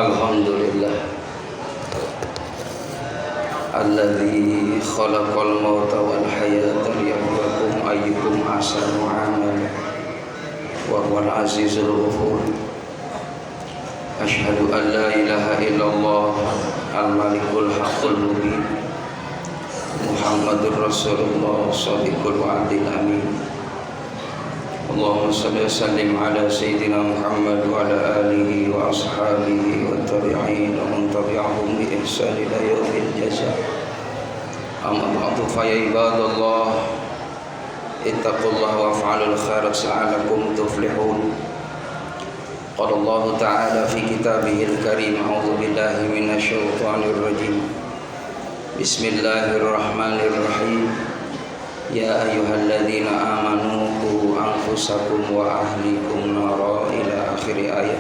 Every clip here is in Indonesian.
Alhamdulillah alladzi khalaqal mauta wal hayata liyabluwakum ayyukum ahsanu amala wa huwal azizul ghafur. Asyhadu an la ilaha illallah al-malikul haqqul mubin Muhammadur Rasulullah shadiqul wa'dil amin. Allahumma salli wa sallim ala Sayyidina Muhammad wa ala alihi wa ashabihi wa tabi'in wa man tabi'ahum bi ihsan ila yaumil jazaa. Amma ba'du fa ya ibadallah ittaqullaha wa fa'alul khairat la'allakum tuflihun. Qala Allah ta'ala fi kitabihil karim a'udzu billahi minasy syaithanir rajim. Bismillahirrahmanirrahim. Ya ayyuhalladzina amanu qu anfusakum wa ahlikum nara ila akhir ayat.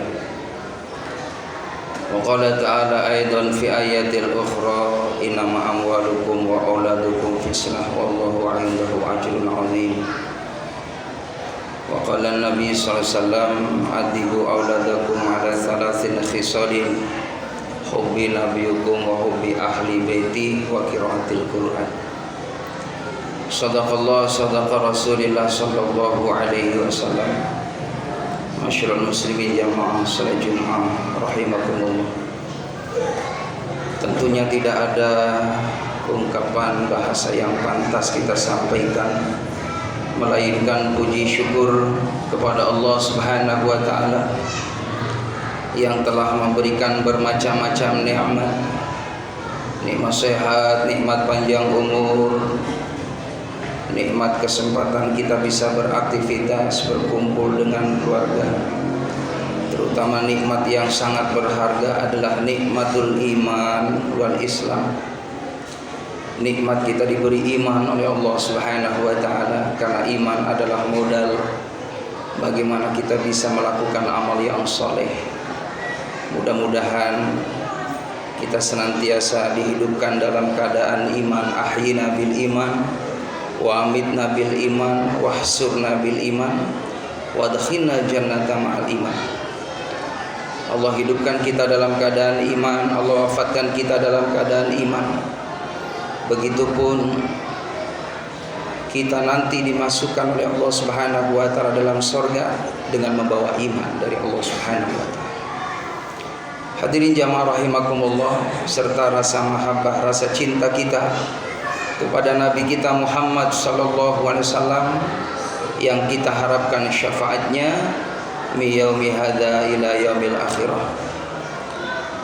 Wa qala ta'ala aidan fi ayatil ukhra innama amwalukum wa auladukum fitnah wallahu 'indahu ajrun 'azim. Wa qala an-nabi sallallahu alaihi wasallam adibu auladakum 'ala thalathin khisalin hubbi nabiyukum wa hubbi ahli baiti wa qiraatil Qur'an. Sadaqallah sadaqa Rasulillah sallallahu alaihi wasallam. Masyarul muslimin jamaah salat Jumat rahimakumullah. Tentunya tidak ada ungkapan bahasa yang pantas kita sampaikan melainkan puji syukur kepada Allah Subhanahu wa taala yang telah memberikan bermacam-macam nikmat. Nikmat sehat, nikmat panjang umur, nikmat kesempatan kita bisa beraktivitas, berkumpul dengan keluarga. Terutama nikmat yang sangat berharga adalah nikmatul iman wal Islam. Nikmat kita diberi iman oleh Allah Subhanahu wa taala, karena iman adalah modal bagaimana kita bisa melakukan amal yang saleh. Mudah-mudahan kita senantiasa dihidupkan dalam keadaan iman, ahyina bil iman wa amitna bil iman wahsurna bil iman wadkhilna jannata ma'al iman. Allah hidupkan kita dalam keadaan iman, Allah wafatkan kita dalam keadaan iman. Begitupun kita nanti dimasukkan oleh Allah Subhanahu wa taala dalam surga dengan membawa iman dari Allah Subhanahu wa taala. Hadirin jamaah rahimakumullah, serta rasa mahabbah, rasa cinta kita kepada Nabi kita Muhammad sallallahu alaihi wasallam yang kita harapkan syafaatnya mi yaumi hadza ila yaumil akhirah.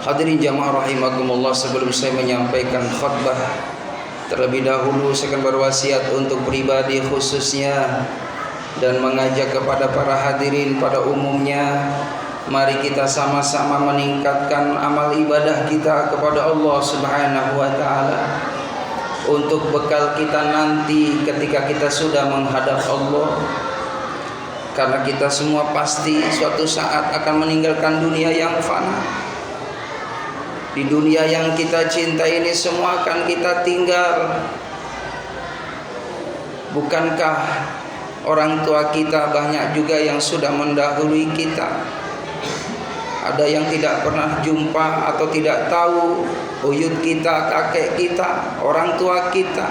Hadirin jamaah rahimakumullah, sebelum saya menyampaikan khutbah, terlebih dahulu saya akan berwasiat untuk pribadi khususnya dan mengajak kepada para hadirin pada umumnya, mari kita sama-sama meningkatkan amal ibadah kita kepada Allah Subhanahu wa taala untuk bekal kita nanti ketika kita sudah menghadap Allah. Karena kita semua pasti suatu saat akan meninggalkan dunia yang fana. Di dunia yang kita cintai ini semua akan kita tinggal. Bukankah orang tua kita banyak juga yang sudah mendahului kita? Ada yang tidak pernah jumpa atau tidak tahu buyut kita, kakek kita, orang tua kita,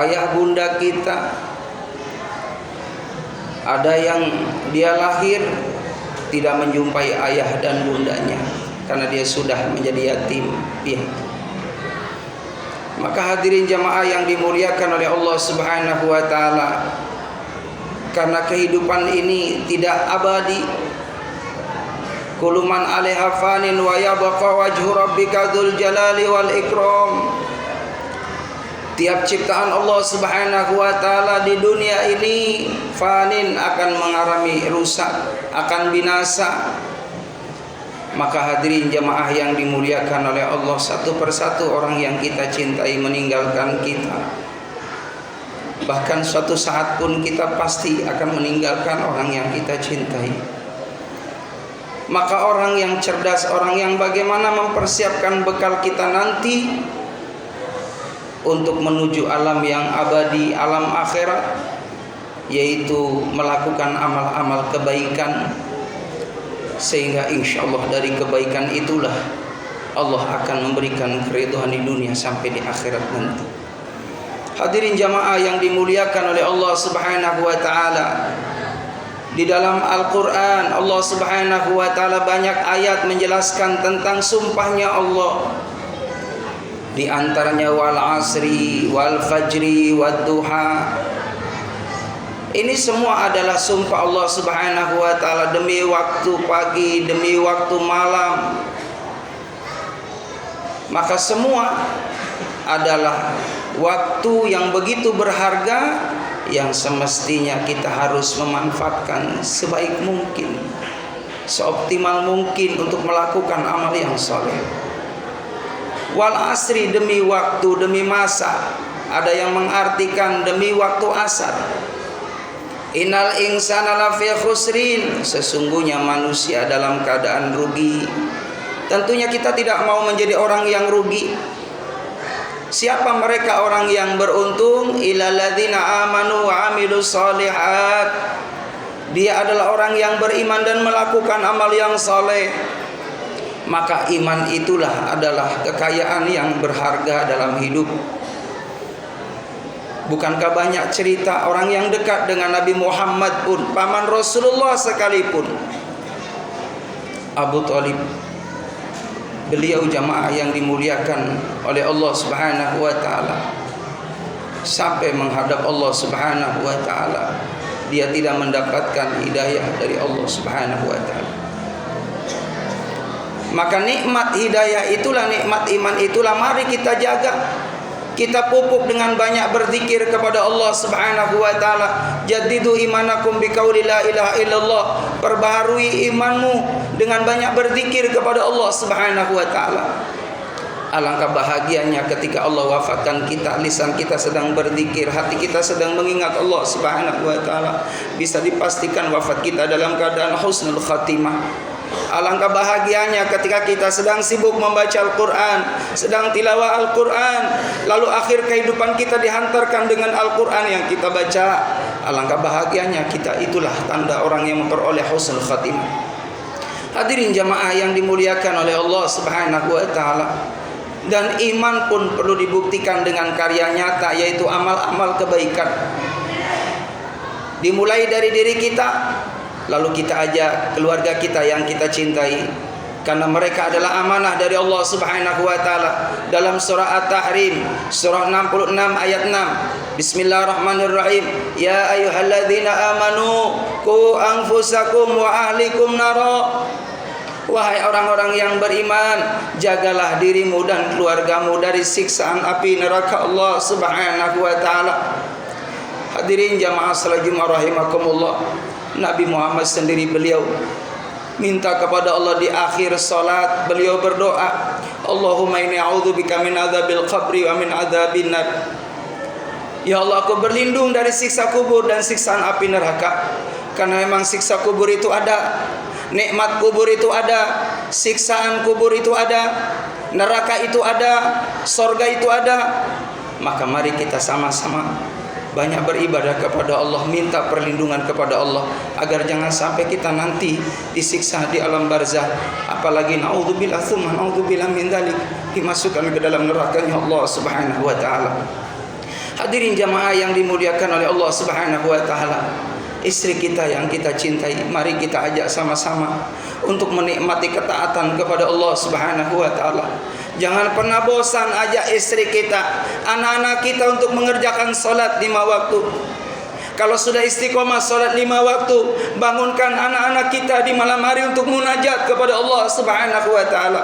ayah bunda kita. Ada yang dia lahir tidak menjumpai ayah dan bundanya karena dia sudah menjadi yatim piatu. Maka hadirin jamaah yang dimuliakan oleh Allah Subhanahu wa taala, karena kehidupan ini tidak abadi. Kullu man 'alaiha fanin wa yabqa wajhu rabbika dzul jalali wal ikram. Tiap ciptaan Allah Subhanahu wa taala di dunia ini fanin, akan mengalami rusak, akan binasa. Maka hadirin jamaah yang dimuliakan oleh Allah, satu persatu orang yang kita cintai meninggalkan kita. Bahkan suatu saat pun kita pasti akan meninggalkan orang yang kita cintai. Maka orang yang cerdas, orang yang bagaimana mempersiapkan bekal kita nanti untuk menuju alam yang abadi, alam akhirat, yaitu melakukan amal-amal kebaikan, sehingga insya Allah dari kebaikan itulah Allah akan memberikan keridhaan di dunia sampai di akhirat nanti. Hadirin jamaah yang dimuliakan oleh Allah Subhanahu wa taala, di dalam Al-Quran Allah Subhanahu wa ta'ala banyak ayat menjelaskan tentang sumpahnya Allah. Di antaranya wal asri, wal fajri, wad duha. Ini semua adalah sumpah Allah Subhanahu wa ta'ala demi waktu pagi, demi waktu malam. Maka semua adalah waktu yang begitu berharga yang semestinya kita harus memanfaatkan sebaik mungkin, seoptimal mungkin untuk melakukan amal yang soleh. Wal asri, demi waktu, demi masa. Ada yang mengartikan demi waktu asar. Innal insana lafi khusrin, sesungguhnya manusia dalam keadaan rugi. Tentunya kita tidak mau menjadi orang yang rugi. Siapa mereka orang yang beruntung? Illal ladzina amanu wa amilus sholihat. Dia adalah orang yang beriman dan melakukan amal yang soleh. Maka iman itulah adalah kekayaan yang berharga dalam hidup. Bukankah banyak cerita orang yang dekat dengan Nabi Muhammad pun, paman Rasulullah sekalipun, Abu Thalib, beliau jamaah yang dimuliakan oleh Allah Subhanahu wa ta'ala, sampai menghadap Allah Subhanahu wa ta'ala, dia tidak mendapatkan hidayah dari Allah Subhanahu wa ta'ala. Maka nikmat hidayah itulah, nikmat iman itulah, mari kita jaga. Kita pupuk dengan banyak berzikir kepada Allah Subhanahu wa ta'ala. Jaddidu imanakum biqauli la ilaha illallah. Perbaharui imanmu dengan banyak berzikir kepada Allah Subhanahu wa ta'ala. Alangkah bahagianya ketika Allah wafatkan kita, lisan kita sedang berzikir, hati kita sedang mengingat Allah Subhanahu wa ta'ala. Bisa dipastikan wafat kita dalam keadaan husnul khatimah. Alangkah bahagianya ketika kita sedang sibuk membaca Al-Quran, sedang tilawah Al-Quran, lalu akhir kehidupan kita dihantarkan dengan Al-Quran yang kita baca. Alangkah bahagianya kita, itulah tanda orang yang memperoleh husnul khatimah. Hadirin jamaah yang dimuliakan oleh Allah Subhanahu wa ta'ala. Dan iman pun perlu dibuktikan dengan karya nyata, yaitu amal-amal kebaikan. Dimulai dari diri kita, lalu kita ajak keluarga kita yang kita cintai, karena mereka adalah amanah dari Allah Subhanahu wa ta'ala. Dalam surah At-Tahrim, surah 66 ayat 6, Bismillahirrahmanirrahim. Ya ayyuhalladzina amanu qu anfusakum wa ahlikum nara. Wahai orang-orang yang beriman, jagalah dirimu dan keluargamu dari siksaan api neraka Allah Subhanahu wa ta'ala. Hadirin jamaah salat Jumat rahimakumullah. Nabi Muhammad sendiri beliau minta kepada Allah di akhir salat, beliau berdoa, Allahumma inni a'udzubika min adzabil qabri wa min adzabin nar. Ya Allah, aku berlindung dari siksa kubur dan siksaan api neraka. Karena memang siksa kubur itu ada, nikmat kubur itu ada, siksaan kubur itu ada, neraka itu ada, sorga itu ada. Maka mari kita sama-sama banyak beribadah kepada Allah, minta perlindungan kepada Allah, agar jangan sampai kita nanti disiksa di alam barzah, apalagi naudzubillah tsumma naudzubillah min dzalik, dimasukkan ke dalam nerakanya Allah Subhanahu wa ta'ala. Hadirin jamaah yang dimuliakan oleh Allah Subhanahu wa ta'ala, istri kita yang kita cintai, mari kita ajak sama-sama untuk menikmati ketaatan kepada Allah Subhanahu wa ta'ala. Jangan pernah bosan ajak istri kita, anak-anak kita untuk mengerjakan salat 5 waktu. Kalau sudah istiqomah salat 5 waktu, bangunkan anak-anak kita di malam hari untuk munajat kepada Allah Subhanahu wa ta'ala.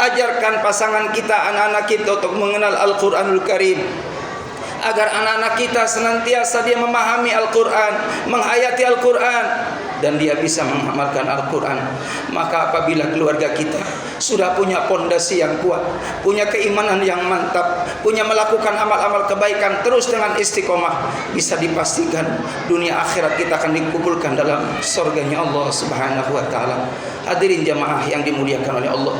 Ajarkan pasangan kita, anak-anak kita untuk mengenal Al-Quranul Karim, agar anak-anak kita senantiasa dia memahami Al-Quran, menghayati Al-Quran, dan dia bisa mengamalkan Al-Quran. Maka apabila keluarga kita sudah punya pondasi yang kuat, punya keimanan yang mantap, punya melakukan amal-amal kebaikan terus dengan istiqomah, bisa dipastikan dunia akhirat kita akan dikumpulkan dalam surganya Allah Subhanahu wa ta'ala. Hadirin jamaah yang dimuliakan oleh Allah,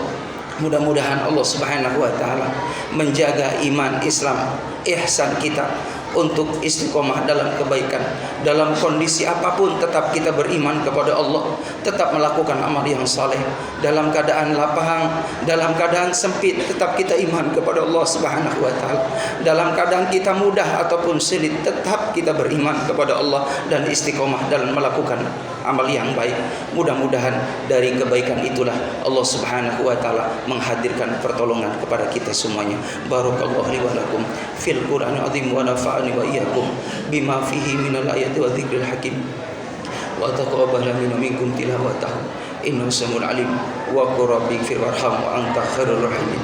mudah-mudahan Allah Subhanahu wa ta'ala menjaga iman Islam, ihsan kita untuk istiqomah dalam kebaikan. Dalam kondisi apapun tetap kita beriman kepada Allah, tetap melakukan amal yang saleh. Dalam keadaan lapang, dalam keadaan sempit, tetap kita iman kepada Allah Subhanahu wa taala. Dalam keadaan kita mudah ataupun sulit, tetap kita beriman kepada Allah dan istiqomah dalam melakukan amal yang baik. Mudah-mudahan dari kebaikan itulah Allah Subhanahu wa taala menghadirkan pertolongan kepada kita semuanya. Barakallahu li wa lakum fil Qur'anil azim wa nafa'ani wa iyyakum bima fihi minal ayati wa dzikril hakim wa taqabbala minkum tilawatahu innahu samiul alim wa qur rabbi fir warham wa anta khairur rahimin.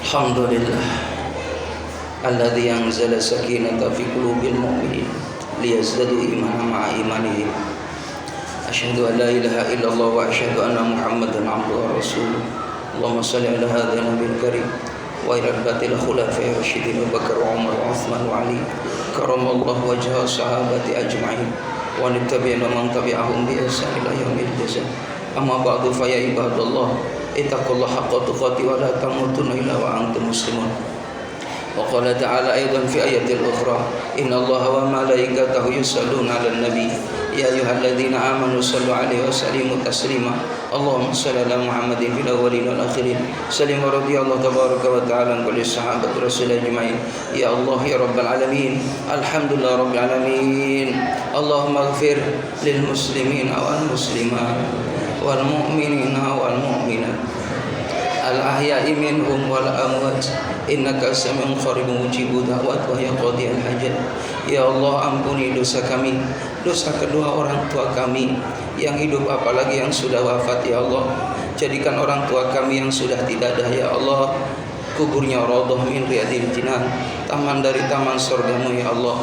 Alhamdulillah alladzi anzala sakinata fi qulubil mu'minin liyazdadu imanan ma'a imanihim. Asyhadu an la ilaha illallah wa asyhadu anna Muhammadan abduhu wa rasuluh. Allahumma shalli ala hadzal nabiyil karim wa ila al-batil khulafa'ir rasyidin Abu Bakar wa Umar wa Utsman wa Ali karamallahu wajha sahabati ajma'in wa tabi'ina man tabi'ahum bi ihsan ila yaumil jazaa. Amma ba'du fa ya ibadallah ittaqullaha haqqa tuqatih wa la tamutunna illa wa antum muslimun. Wa qala ta'ala aidan fi ayatil ukhra innallaha wa malaikatahu yusholluna 'alan nabi ya ayyuhalladzina amanu shallu 'alaihi wa sallimu taslima. Allahumma shalli ala Muhammadin fil awwalin wal akhirin. Sallim wa radiyallahu tabaraka wa ta'ala an kulli sahabat rasul ajma'in. Ya Allah ya rabbal alamin. Alhamdulillah rabbil alamin. Allahumma ighfir lil muslimina wal muslimat wal mu'minina wal mu'minat al ahya'i minhum wal amwat innaka sami'un qaribun mujibud da'wat wa ya qadiyal hajat. Ya Allah, ampuni dosa kami, dosa kedua orang tua kami yang hidup apalagi yang sudah wafat. Ya Allah, jadikan orang tua kami yang sudah tidak ada ya Allah kuburnya raudhah min riyadil jinan, taman dari taman surgamu ya Allah.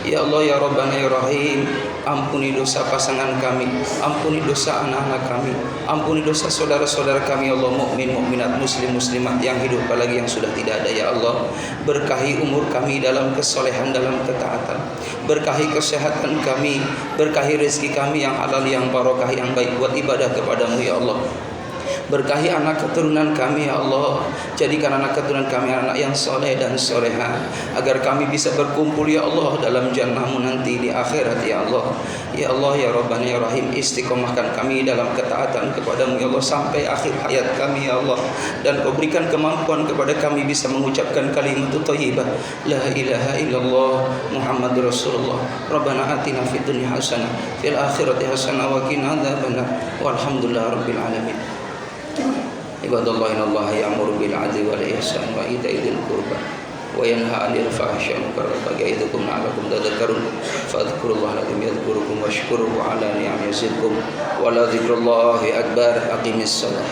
Ya Allah ya Rabbana ya Rahim, ampuni dosa pasangan kami, ampuni dosa anak-anak kami, ampuni dosa saudara-saudara kami ya Allah, mukmin mukminat muslim muslimat yang hidup apalagi yang sudah tidak ada ya Allah. Berkahi umur kami dalam kesolehan, dalam ketaatan, berkahi kesehatan kami, berkahi rezeki kami yang halal, yang barokah, yang baik buat ibadah kepadamu ya Allah. Berkahi anak keturunan kami ya Allah, jadikan anak keturunan kami anak yang soleh dan soleha, agar kami bisa berkumpul ya Allah dalam jannahmu nanti di akhirat ya Allah. Ya Allah ya Rabbana ya Rahim, istiqomahkan kami dalam ketaatan kepadamu ya Allah sampai akhir hayat kami ya Allah, dan kau berikan kemampuan kepada kami bisa mengucapkan kalimat thayyibah la ilaha illallah Muhammadur Rasulullah. Rabbana atina fid dunya hasanah fil akhirati hasanah wa qina adzabannar walhamdulillahi rabbil alamin. Ibadallah innallaha ya'muru bil 'adli wal ihsan wa ita'i dzil qurba wa yanha 'anil fahsya'i wal munkari wal baghi ya'idukum la'allakum tadhakkarun. Fadhkurullaha alazim yadhkurukum washkuruhu 'ala ni'amihi yazidkum wa la dzikrullahi akbar. Aqimis shalah.